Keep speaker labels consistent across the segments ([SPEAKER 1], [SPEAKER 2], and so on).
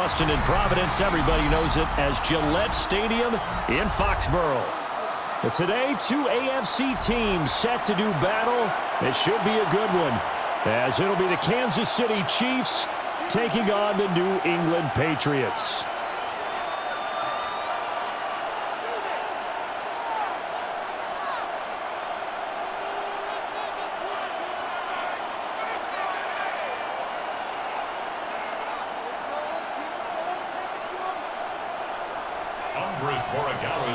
[SPEAKER 1] Boston and Providence. Everybody knows it as Gillette Stadium in Foxborough. But today, two AFC teams set to do battle. It should be a good one, as it'll be the Kansas City Chiefs taking on the New England Patriots.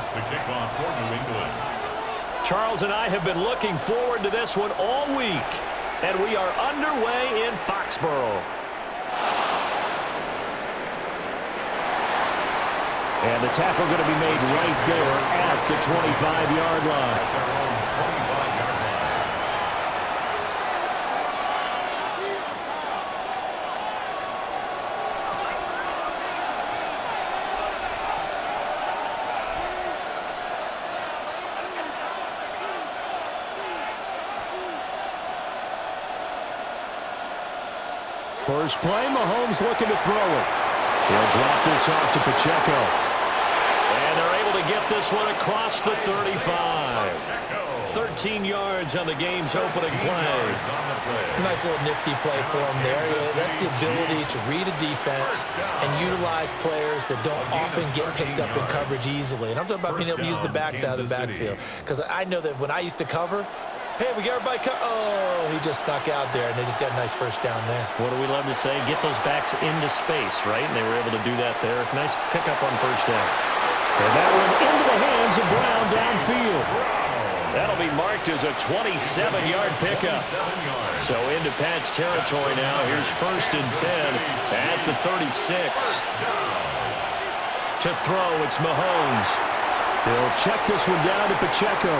[SPEAKER 2] To kick off for New England.
[SPEAKER 1] Charles and I have been looking forward to this one all week, and we are underway in Foxborough. And the tackle going to be made right there at the 25-yard line.
[SPEAKER 2] At their own 25-yard line.
[SPEAKER 1] First play, Mahomes looking to throw it. He'll drop this off to Pacheco. And they're able to get this one across the 35. 13 yards on the game's opening play.
[SPEAKER 3] Nice little nifty play for him there. That's the ability to read a defense and utilize players that don't often get picked up in coverage easily. And I'm talking about being able to use the backs out of the backfield. Because I know that when I used to cover, hey, we got everybody oh, he just snuck out there, and they just got a nice first down there.
[SPEAKER 1] What do we love to say? Get those backs into space, right? And they were able to do that there. Nice pickup on first down. And that one into the hands of Brown downfield. That'll be marked as a 27-yard pickup. So into Pat's territory now. Here's 1st and 10 at the 36. To throw, it's Mahomes. He'll check this one down to Pacheco.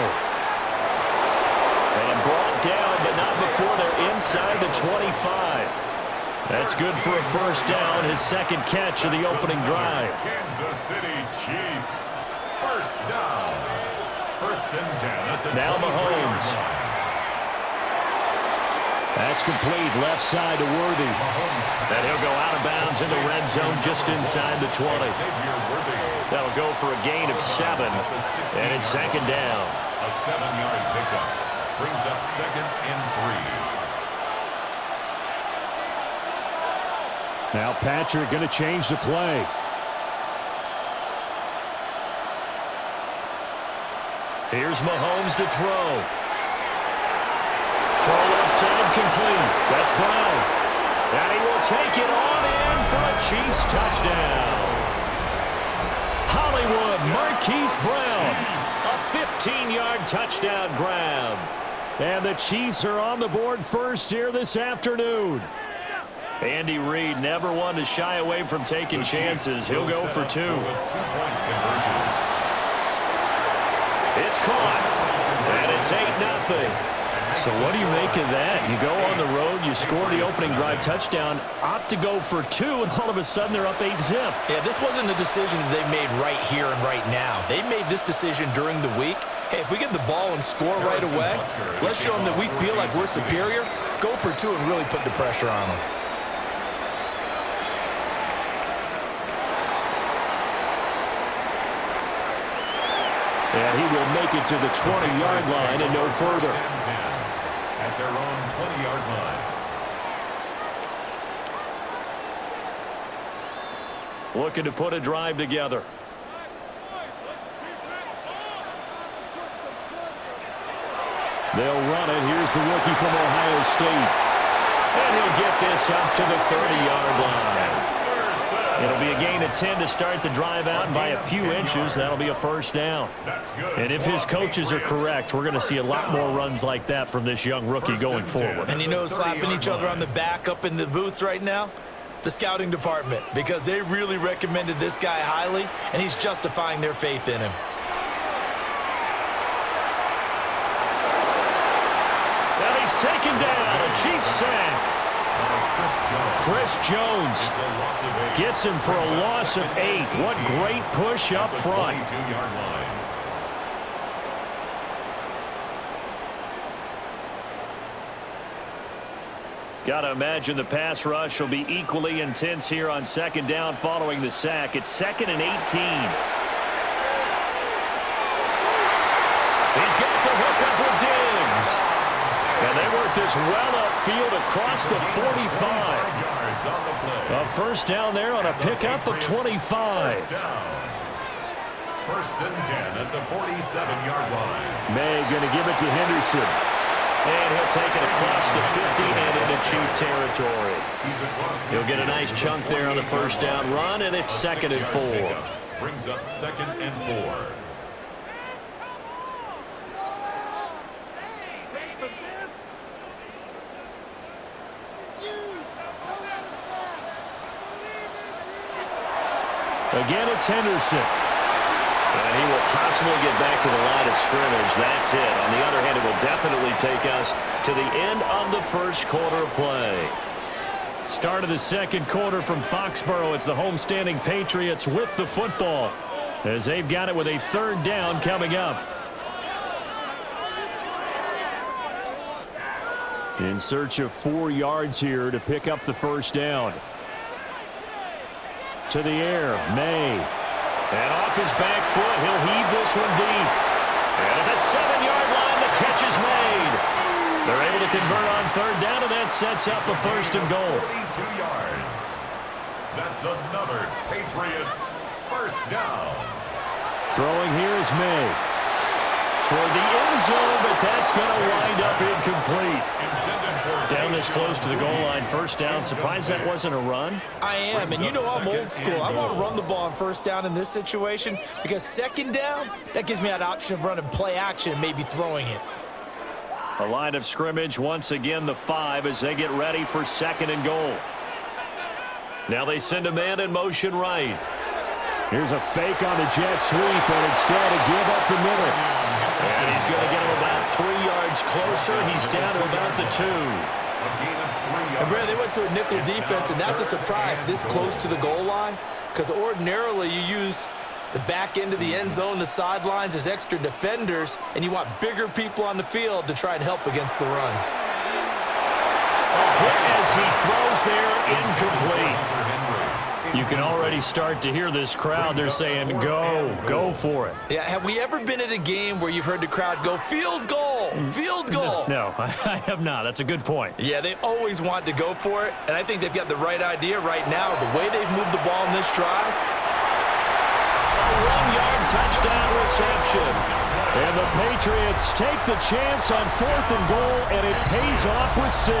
[SPEAKER 1] And brought down, but not before they're inside the 25. That's good for a first down, his second catch of the opening drive.
[SPEAKER 2] Kansas City Chiefs. First down. 1st and 10 at the
[SPEAKER 1] now Mahomes. That's complete, left side to Worthy. And he'll go out of bounds in the red zone just inside the 20. That'll go for a gain of 7, and it's 2nd down.
[SPEAKER 2] A 7-yard pickup. Brings up 2nd and 3.
[SPEAKER 1] Now Patrick going to change the play. Here's Mahomes to throw. Throw left side complete. That's Brown. And he will take it on in for a Chiefs touchdown. Hollywood Marquise Brown. A 15-yard touchdown grab. And the Chiefs are on the board first here this afternoon. Andy Reid never one to shy away from taking chances. He'll go for 2. It's caught. And it's 8-0. So what do you make of that? You go on the road, you score the opening drive touchdown, opt to go for 2, and all of a sudden they're up 8-0.
[SPEAKER 3] Yeah, this wasn't a decision that they made right here and right now. They made this decision during the week. Hey, if we get the ball and score right away, let's show them that we feel like we're superior. Go for 2 and really put the pressure on them.
[SPEAKER 1] And he will make it to the 20-yard line and no further.
[SPEAKER 2] At their own 20-yard line.
[SPEAKER 1] Looking to put a drive together. They'll run it. Here's the rookie from Ohio State. And he'll get this up to the 30-yard line. It'll be a gain of 10 to start the drive out, and by a few inches, that'll be a first down. And if his coaches are correct, we're going to see a lot more runs like that from this young rookie going forward.
[SPEAKER 3] And you know, slapping each other on the back up in the booths right now? The scouting department, because they really recommended this guy highly, and he's justifying their faith in him.
[SPEAKER 1] And he's taken down, a Chiefs sack. Chris Jones gets him for a loss of 8. What great push up front. Got to imagine the pass rush will be equally intense here on second down following the sack. It's 2nd and 18. He's got the hook up with Diggs. And they work this well upfield across the 45. A first down there on a pickup of 25.
[SPEAKER 2] First and 10 at the 47-yard line.
[SPEAKER 1] May going to give it to Henderson. And he'll take it across the 50 and into Chief territory. He'll get a nice chunk there on the first down run, and it's 2nd and 4.
[SPEAKER 2] Brings up 2nd and 4.
[SPEAKER 1] Again, it's Henderson. And he will possibly get back to the line of scrimmage. That's it. On the other hand, it will definitely take us to the end of the first quarter play. Start of the second quarter from Foxborough. It's the homestanding Patriots with the football, as they've got it with a third down coming up. In search of 4 yards here to pick up the first down. To the air, May. And off his back foot, he'll heave this one deep. And at the 7-yard line, the catch is made. They're able to convert on third down, and that sets up a first and goal.
[SPEAKER 2] 42 yards. That's another Patriots first down.
[SPEAKER 1] Throwing here is May. Toward the end zone, but that's going to wind up incomplete. Down this close to the goal line, first down. Surprised that wasn't a run?
[SPEAKER 3] I am, and you know I'm old school. I want to run the ball on first down in this situation because second down, that gives me an option of running play action and maybe throwing it.
[SPEAKER 1] A line of scrimmage once again, the 5, as they get ready for 2nd and goal. Now they send a man in motion right. Here's a fake on the jet sweep, and instead a give up the middle. And he's going to get him about 3 yards closer. He's down to about the 2.
[SPEAKER 3] And Brad, they went to a nickel defense, and that's a surprise this close to the goal line, because ordinarily you use the back end of the end zone, the sidelines as extra defenders, and you want bigger people on the field to try and help against the run.
[SPEAKER 1] A hit as he throws there, incomplete. You can already start to hear this crowd. They're saying, go for it.
[SPEAKER 3] Yeah, have we ever been at a game where you've heard the crowd go, field goal, field goal?
[SPEAKER 1] No, I have not. That's a good point.
[SPEAKER 3] Yeah, they always want to go for it, and I think they've got the right idea right now. The way they've moved the ball in this drive.
[SPEAKER 1] A 1-yard touchdown reception. And the Patriots take the chance on 4th and goal, and it pays off with 6.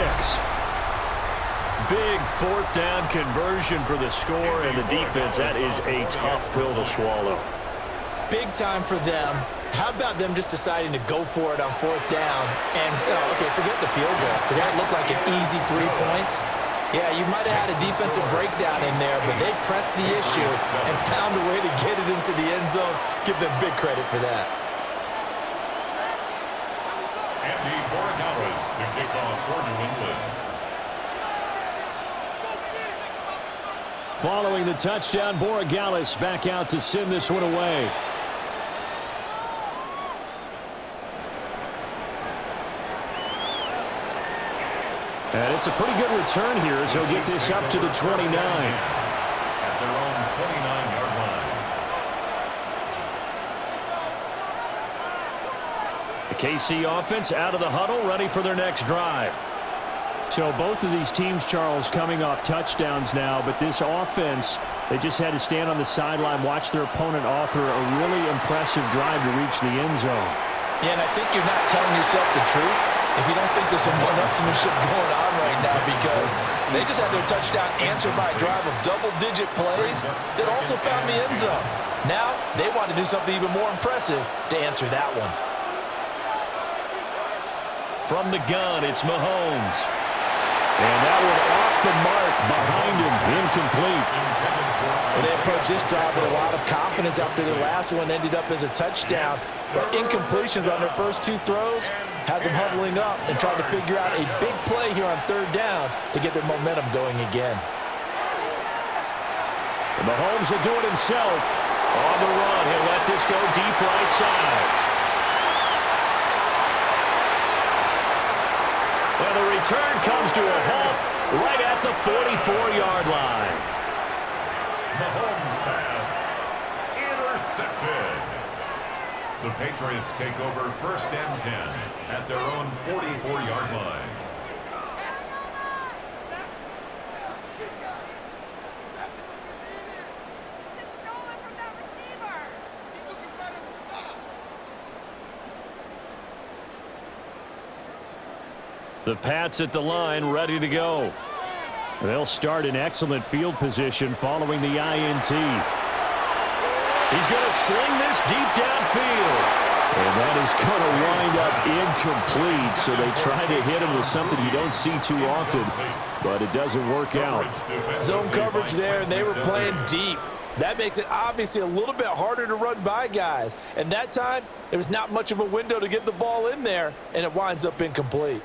[SPEAKER 1] Big fourth down conversion for the score, and the defense, that is a tough pill to swallow.
[SPEAKER 3] Big time for them. How about them just deciding to go for it on 4th down? And, okay, forget the field goal, because that looked like an easy 3 points. Yeah, you might have had a defensive breakdown in there, but they pressed the issue and found a way to get it into the end zone. Give them big credit for that.
[SPEAKER 2] Andy Borregales to kick off for New England.
[SPEAKER 1] Following the touchdown, Borregales back out to send this one away. And it's a pretty good return here as he'll get this up to the 29.
[SPEAKER 2] At their own 29-yard line.
[SPEAKER 1] The KC offense out of the huddle, ready for their next drive. So both of these teams, Charles, coming off touchdowns now, but this offense, they just had to stand on the sideline, watch their opponent author a really impressive drive to reach the end zone.
[SPEAKER 3] Yeah, and I think you're not telling yourself the truth if you don't think there's some one-upsmanship going on right now, because they just had their touchdown answered by a drive of double-digit plays that also found the end zone. Now they want to do something even more impressive to answer that one.
[SPEAKER 1] From the gun, it's Mahomes. And that one off the mark behind him, incomplete.
[SPEAKER 3] Well, they approached this drive with a lot of confidence after their last one ended up as a touchdown. But incompletions on their first 2 throws has them huddling up and trying to figure out a big play here on 3rd down to get their momentum going again.
[SPEAKER 1] And Mahomes will do it himself. On the run, he'll let this go deep right side. And And the return comes to a halt right at the 44-yard line.
[SPEAKER 2] Mahomes' pass intercepted. The Patriots take over 1st and 10 at their own 44-yard line.
[SPEAKER 1] The Pats at the line, ready to go. They'll start in excellent field position following the INT. He's going to sling this deep downfield. And that is going to wind up incomplete, so they try to hit him with something you don't see too often, but it doesn't work out.
[SPEAKER 3] Zone coverage there, and they were playing deep. That makes it obviously a little bit harder to run by guys. And that time, there was not much of a window to get the ball in there, and it winds up incomplete.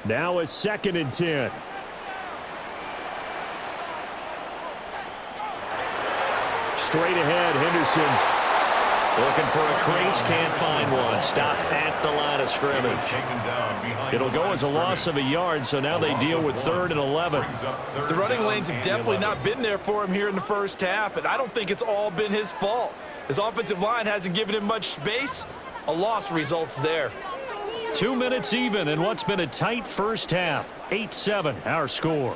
[SPEAKER 1] Now a 2nd and 10. Straight ahead, Henderson. Looking for a crease, can't find one. Stopped at the line of scrimmage. It'll go as a loss of a yard, so now they deal with 3rd and 11.
[SPEAKER 3] The running lanes have definitely not been there for him here in the first half, and I don't think it's all been his fault. His offensive line hasn't given him much space. A loss results there.
[SPEAKER 1] 2 minutes even in what's been a tight first half. 8-7 our score.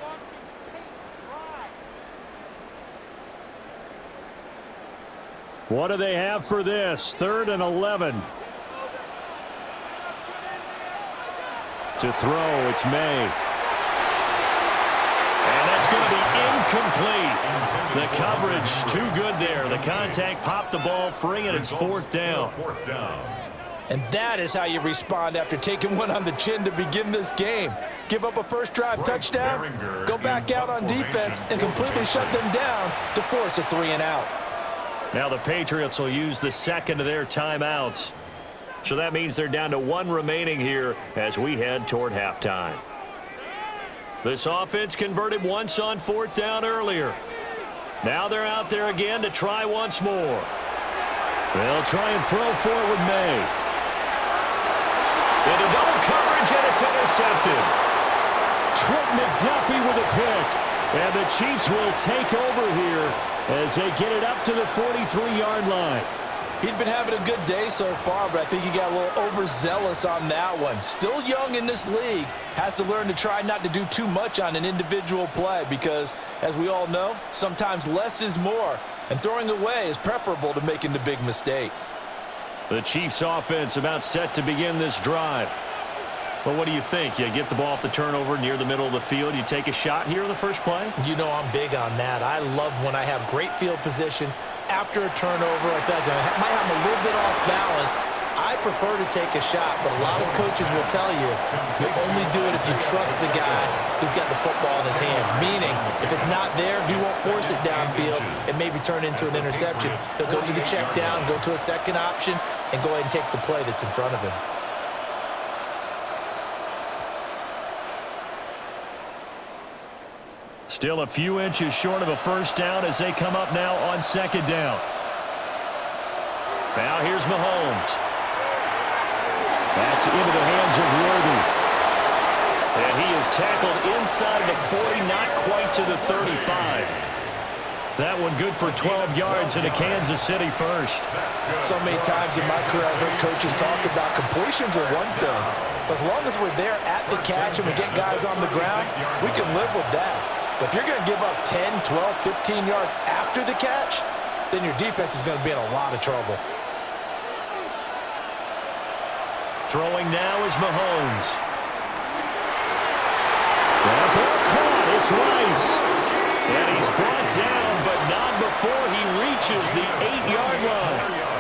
[SPEAKER 1] What do they have for this? 3rd and 11. To throw, it's May. And that's going to be incomplete. The coverage too good there. The contact popped the ball free, and it's 4th down.
[SPEAKER 3] And that is how you respond after taking one on the chin to begin this game. Give up a first drive touchdown, go back out on defense, and completely shut them down to force a 3-and-out.
[SPEAKER 1] Now the Patriots will use the 2nd of their timeouts. So that means they're down to 1 remaining here as we head toward halftime. This offense converted once on 4th down earlier. Now they're out there again to try once more. They'll try and throw forward May. Into double coverage, and it's intercepted. Trent McDuffie with a pick. And the Chiefs will take over here as they get it up to the 43-yard line.
[SPEAKER 3] He'd been having a good day so far, but I think he got a little overzealous on that one. Still young in this league. Has to learn to try not to do too much on an individual play because, as we all know, sometimes less is more. And throwing away is preferable to making the big mistake.
[SPEAKER 1] The Chiefs offense about set to begin this drive. Well, what do you think? You get the ball off the turnover near the middle of the field. You take a shot here in the first play?
[SPEAKER 3] You know I'm big on that. I love when I have great field position after a turnover. I feel like I might have a little bit off balance. I prefer to take a shot, but a lot of coaches will tell you you only do it if you trust the guy who's got the football in his hands. Meaning, if it's not there, he won't force it downfield and maybe turn into an interception. He'll go to the check down, go to a second option, and go ahead and take the play that's in front of him.
[SPEAKER 1] Still a few inches short of a first down as they come up now on 2nd down. Now here's Mahomes. That's into the hands of Worthy. And he is tackled inside the 40, not quite to the 35. That one good for 12 yards into Kansas City first.
[SPEAKER 3] So many times in my career, I've heard coaches talk about completions are one thing. But as long as we're there at the catch and we get guys on the ground, we can live with that. But if you're going to give up 10, 12, 15 yards after the catch, then your defense is going to be in a lot of trouble.
[SPEAKER 1] Throwing now is Mahomes. That ball caught. It's Rice. And he's brought down, but not before he reaches the 8-yard line.